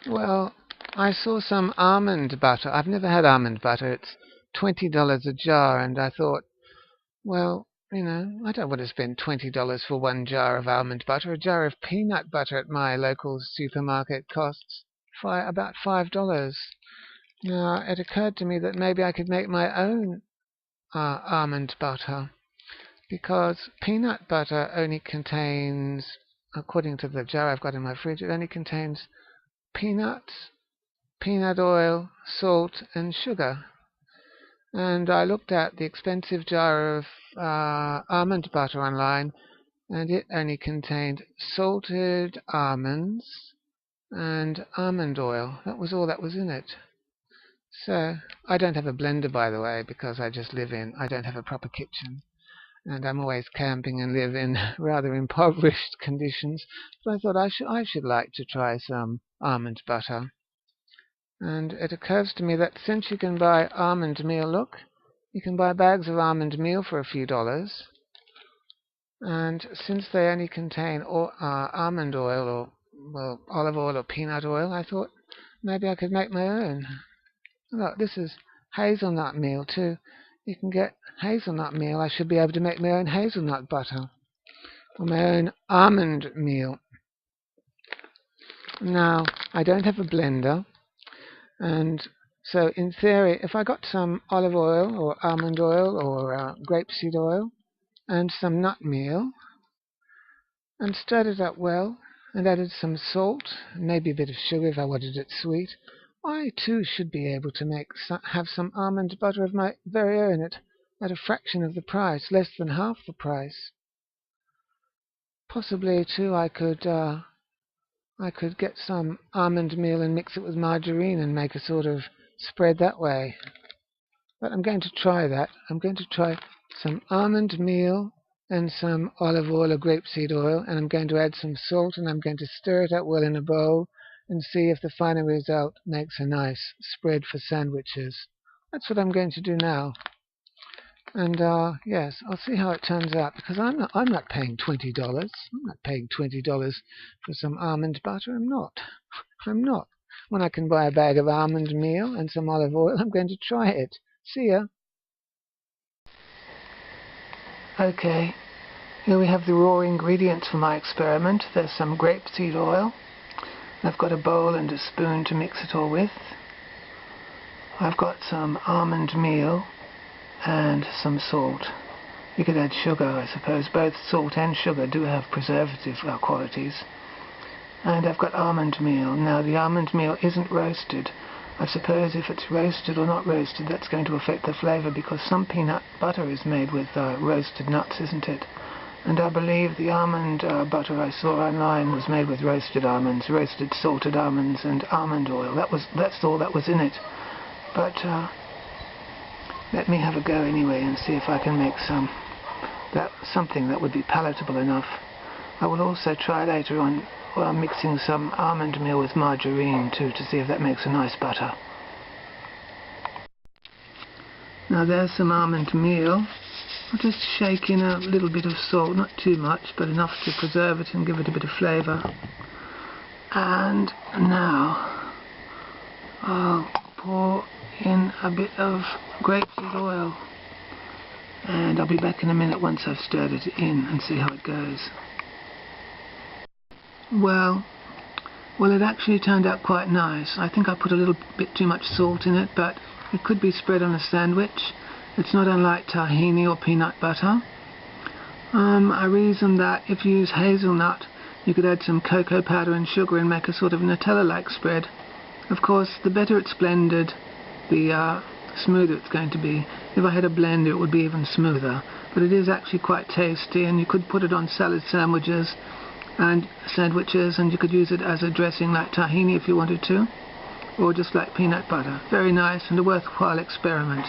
Well, I saw some almond butter. I've never had almond butter. It's $20 a jar, and I thought, well, I don't want to spend $20 for one jar of almond butter. A jar of peanut butter at my local supermarket costs about $5. Now, it occurred to me that maybe I could make my own almond butter, because peanut butter only contains, according to the jar I've got in my fridge, it only contains peanuts, peanut oil, salt, and sugar. And I looked at the expensive jar of almond butter online, and it only contained salted almonds and almond oil. That was all that was in it. So I don't have a blender, by the way, because I don't have a proper kitchen, and I'm always camping and live in rather impoverished conditions. But I thought I should like to try some almond butter. And it occurs to me that since you can buy almond meal, you can buy bags of almond meal for a few dollars. And since they only contain almond oil or olive oil or peanut oil, I thought maybe I could make my own. Look, this is hazelnut meal too. You can get hazelnut meal. I should be able to make my own hazelnut butter or my own almond meal. Now, I don't have a blender, and so in theory, if I got some olive oil or almond oil or grapeseed oil and some nut meal and stirred it up well and added some salt, maybe a bit of sugar if I wanted it sweet, I too should be able to have some almond butter of my very own at a fraction of the price, less than half the price. Possibly too I could get some almond meal and mix it with margarine and make a sort of spread that way. But I'm going to try that. I'm going to try some almond meal and some olive oil or grapeseed oil, and I'm going to add some salt, and I'm going to stir it up well in a bowl and see if the final result makes a nice spread for sandwiches. That's what I'm going to do now. And yes, I'll see how it turns out, because I'm not paying $20. I'm not paying $20 for some almond butter. I'm not. When I can buy a bag of almond meal and some olive oil, I'm going to try it. See ya. Okay, here we have the raw ingredients for my experiment. There's some grapeseed oil. I've got a bowl and a spoon to mix it all with. I've got some almond meal and some salt. You could add sugar, I suppose. Both salt and sugar do have preservative qualities. And I've got almond meal. Now, the almond meal isn't roasted. I suppose if it's roasted or not roasted, that's going to affect the flavour, because some peanut butter is made with roasted nuts, isn't it? And I believe the almond butter I saw online was made with roasted almonds, roasted salted almonds and almond oil. That's all that was in it. But let me have a go anyway and see if I can make something that would be palatable enough. I will also try later on mixing some almond meal with margarine too, to see if that makes a nice butter. Now there's some almond meal. I'll just shake in a little bit of salt, not too much, but enough to preserve it and give it a bit of flavour. And now I'll pour in a bit of grapeseed oil, and I'll be back in a minute once I've stirred it in and see how it goes. Well, it actually turned out quite nice. I think I put a little bit too much salt in it, but it could be spread on a sandwich. It's not unlike tahini or peanut butter. I reasoned that if you use hazelnut, you could add some cocoa powder and sugar and make a sort of Nutella-like spread. Of course, the better it's blended, the smoother it's going to be. If I had a blender, it would be even smoother. But it is actually quite tasty, and you could put it on salad sandwiches, and you could use it as a dressing like tahini if you wanted to, or just like peanut butter. Very nice and a worthwhile experiment.